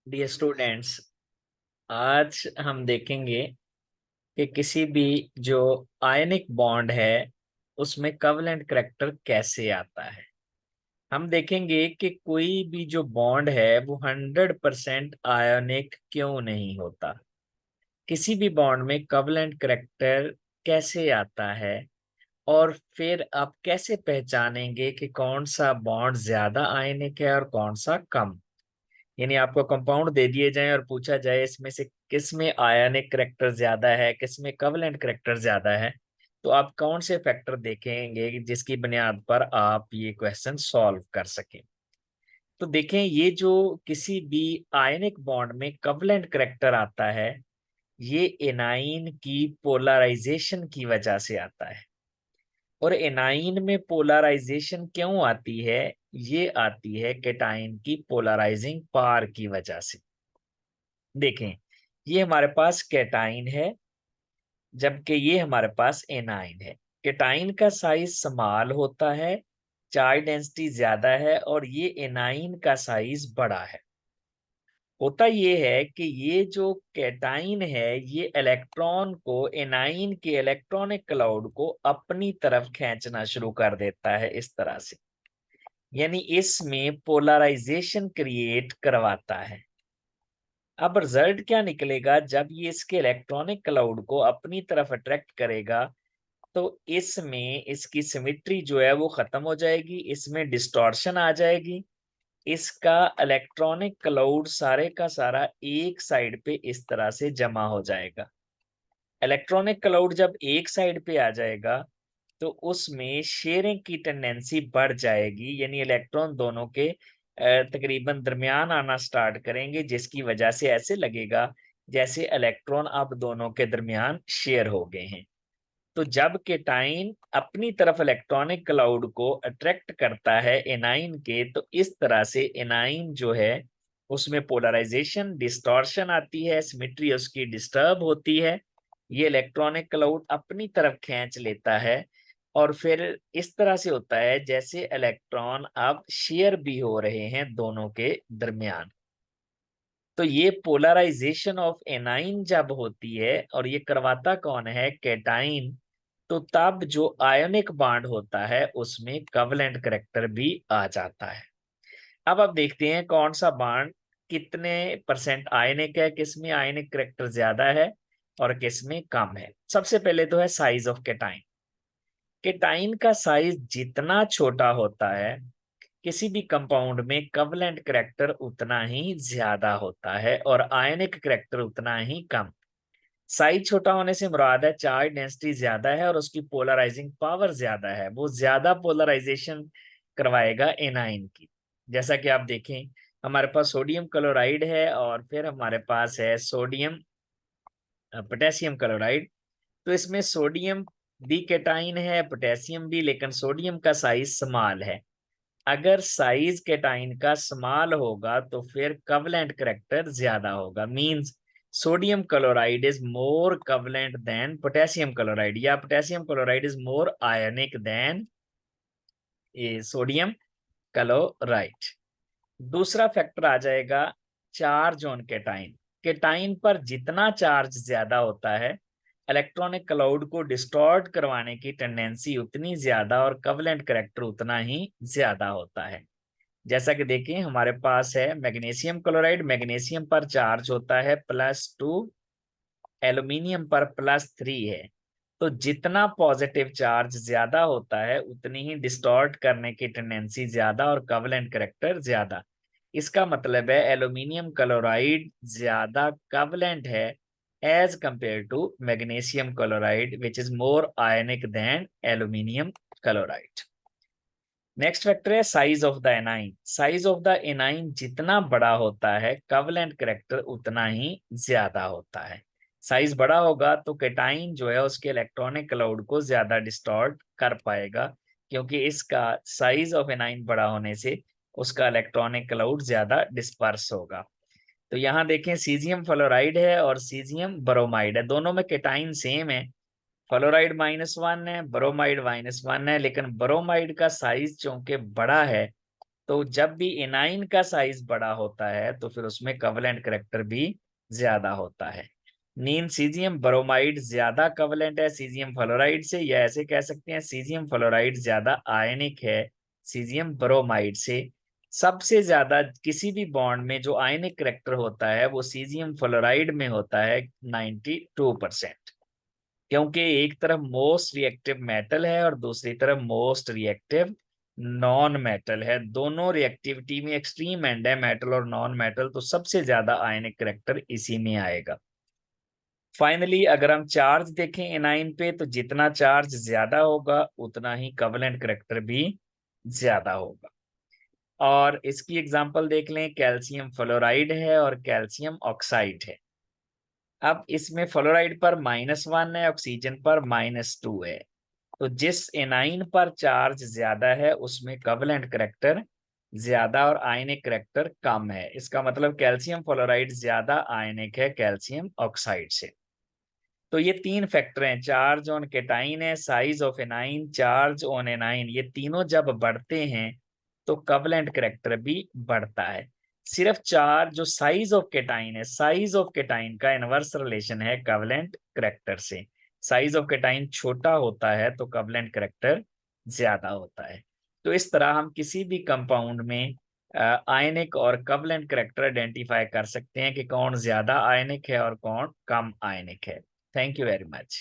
Dear students, आज हम देखेंगे कि किसी भी जो आयनिक बॉन्ड है उसमें कवलेंट करैक्टर कैसे आता है। हम देखेंगे कि कोई भी जो बॉन्ड है वो 100% आयनिक क्यों नहीं होता। किसी भी बॉन्ड में कवलेंट करैक्टर कैसे आता है और फिर आप कैसे पहचानेंगे कि कौन सा बॉन्ड ज्यादा आयनिक है और कौन सा कम। यानी आपको कंपाउंड दे दिए जाएं और पूछा जाए इसमें से किस में आयनिक करैक्टर ज्यादा है, किस में कवलेंट करैक्टर ज्यादा है, तो आप कौन से फैक्टर देखेंगे जिसकी बुनियाद पर आप ये क्वेश्चन सॉल्व कर सकें। तो देखें, ये जो किसी भी आयनिक बॉन्ड में कवलेंट करैक्टर आता है, ये एनाइन की पोलराइजेशन की वजह से आता है। और एनाइन में पोलराइजेशन क्यों आती है? ये आती है केटाइन की पोलराइजिंग पावर की वजह से। देखें, ये हमारे पास केटाइन है जबकि ये हमारे पास एनाइन है। केटाइन का साइज स्मॉल होता है, चार्ज डेंसिटी ज्यादा है, और ये एनाइन का साइज बड़ा है। होता ये है कि ये जो केटाइन है ये इलेक्ट्रॉन को, एनाइन के इलेक्ट्रॉनिक क्लाउड को अपनी तरफ खींचना शुरू कर देता है इस तरह से। यानी इसमें पोलराइजेशन क्रिएट करवाता है। अब रिजल्ट क्या निकलेगा? जब ये इसके इलेक्ट्रॉनिक क्लाउड को अपनी तरफ अट्रैक्ट करेगा तो इसमें इसकी सिमेट्री जो है वो खत्म हो जाएगी, इसमें डिस्टॉर्शन आ जाएगी। इसका इलेक्ट्रॉनिक क्लाउड सारे का सारा एक साइड पे इस तरह से जमा हो जाएगा। इलेक्ट्रॉनिक क्लाउड जब एक साइड पे आ जाएगा तो उसमें शेयरिंग की टेंडेंसी बढ़ जाएगी, यानी इलेक्ट्रॉन दोनों के तकरीबन दरमियान आना स्टार्ट करेंगे, जिसकी वजह से ऐसे लगेगा जैसे इलेक्ट्रॉन अब दोनों के दरमियान शेयर हो गए हैं। तो जब केटाइन अपनी तरफ इलेक्ट्रॉनिक क्लाउड को अट्रैक्ट करता है एनाइन के, तो इस तरह से एनाइन जो है उसमें पोलराइजेशन डिस्टॉर्शन आती है, सिमेट्री उसकी डिस्टर्ब होती है। ये इलेक्ट्रॉनिक क्लाउड अपनी तरफ खींच लेता है और फिर इस तरह से होता है जैसे इलेक्ट्रॉन अब शेयर भी हो रहे हैं दोनों के दरमियान। तो ये पोलराइजेशन ऑफ एनाइन जब होती है, और ये करवाता कौन है? केटाइन। तो तब जो आयोनिक बॉन्ड होता है उसमें कवलेंट करैक्टर भी आ जाता है। अब आप देखते हैं कौन सा बॉन्ड कितने परसेंट आयनिक है, किसमें आयनिक करैक्टर ज्यादा है और किसमें कम है। सबसे पहले तो है साइज ऑफ केटाइन। केटाइन का साइज जितना छोटा होता है किसी भी कंपाउंड में कवलेंट करैक्टर उतना ही ज्यादा होता है और आयनिक करैक्टर उतना ही कम। साइज छोटा होने से मुराद है चार्ज डेंसिटी ज्यादा है और उसकी पोलराइजिंग पावर ज्यादा है, वो ज्यादा पोलराइजेशन करवाएगा एनाइन की। जैसा कि आप देखें, हमारे पास सोडियम क्लोराइड है और फिर हमारे पास है सोडियम पोटेशियम क्लोराइड। तो इसमें सोडियम भी केटाइन है, पोटेशियम भी, लेकिन सोडियम का साइज स्मॉल है। अगर साइज केटाइन का स्मॉल होगा तो फिर कवलेंट करैक्टर ज्यादा होगा। Means sodium chloride is more covalent than potassium chloride, या potassium chloride is more ionic than sodium chloride. दूसरा फैक्टर आ जाएगा चार्ज ऑन केटाइन। केटाइन पर जितना चार्ज ज्यादा होता है इलेक्ट्रॉनिक क्लाउड को डिस्टॉर्ट करवाने की टेंडेंसी उतनी ज्यादा और कवलेंट करैक्टर उतना ही ज्यादा होता है। जैसा कि देखें, हमारे पास है मैग्नीशियम क्लोराइड। मैग्नीशियम पर चार्ज होता है +2, एल्यूमिनियम पर +3 है। तो जितना पॉजिटिव चार्ज ज्यादा होता है उतनी ही डिस्टॉर्ट करने की टेंडेंसी ज्यादा और कवलेंट करैक्टर ज्यादा। इसका मतलब है एल्यूमिनियम क्लोराइड ज्यादा कवलेंट है as compare to magnesium chloride which is more ionic than aluminium chloride. Next factor है size of the anion. Size of the anion जितना बड़ा होता है कवलेंट करैक्टर उतना ही ज्यादा होता है। साइज बड़ा होगा तो केटाइन जो है उसके इलेक्ट्रॉनिक क्लाउड को ज्यादा डिस्टॉर्ट कर पाएगा, क्योंकि इसका साइज ऑफ एनाइन बड़ा होने से उसका इलेक्ट्रॉनिक क्लाउड ज्यादा डिस्पर्स होगा। तो यहाँ देखें, सीजियम फ्लोराइड है और सीजियम ब्रोमाइड है, दोनों में केटाइन सेम है। फ्लोराइड -1 है, ब्रोमाइड -1 है, लेकिन ब्रोमाइड का साइज चूंकि बड़ा है तो जब भी एनाइन का साइज बड़ा होता है तो फिर उसमें कवलेंट करेक्टर भी ज्यादा होता है। नीन सीजियम ब्रोमाइड ज्यादा कवलेंट है सीजियम फ्लोराइड से, या ऐसे कह सकते हैं सीजियम फ्लोराइड ज्यादा आयनिक है सीजियम ब्रोमाइड से। सबसे ज्यादा किसी भी बॉन्ड में जो आयनिक करेक्टर होता है वो सीजियम फ्लोराइड में होता है 92%। क्योंकि एक तरफ मोस्ट रिएक्टिव मेटल है और दूसरी तरफ मोस्ट रिएक्टिव नॉन मेटल है, दोनों रिएक्टिविटी में एक्सट्रीम एंड है मेटल और नॉन मेटल, तो सबसे ज्यादा आयनिक करेक्टर इसी में आएगा। फाइनली अगर हम चार्ज देखें एनाइन पे, तो जितना चार्ज ज्यादा होगा उतना ही कवलेंट करेक्टर भी ज्यादा होगा। और इसकी एग्जांपल देख लें, कैल्शियम फ्लोराइड है और कैल्शियम ऑक्साइड है। अब इसमें फ्लोराइड पर -1 है, ऑक्सीजन पर -2 है। तो जिस एनाइन पर चार्ज ज्यादा है उसमें कवलेंट करेक्टर ज्यादा और आयनिक करेक्टर कम है। इसका मतलब कैल्शियम फ्लोराइड ज्यादा आयनिक है कैल्शियम ऑक्साइड से। तो ये तीन फैक्टर हैं, चार्ज ऑन केटाइन है, size of anion, charge on A9, ये तीनों जब बढ़ते हैं तो कवलेंट करेक्टर भी बढ़ता है। सिर्फ चार्ज जो साइज ऑफ केटाइन है, साइज ऑफ केटाइन का इनवर्स रिलेशन है कवलेंट करेक्टर से। साइज ऑफ केटाइन छोटा होता है तो कवलेंट करेक्टर ज्यादा होता है। तो इस तरह हम किसी भी कंपाउंड में आयनिक और कवलेंट करेक्टर आइडेंटिफाई कर सकते हैं कि कौन ज्यादा आयनिक है और कौन कम आयनिक है। Thank you very much.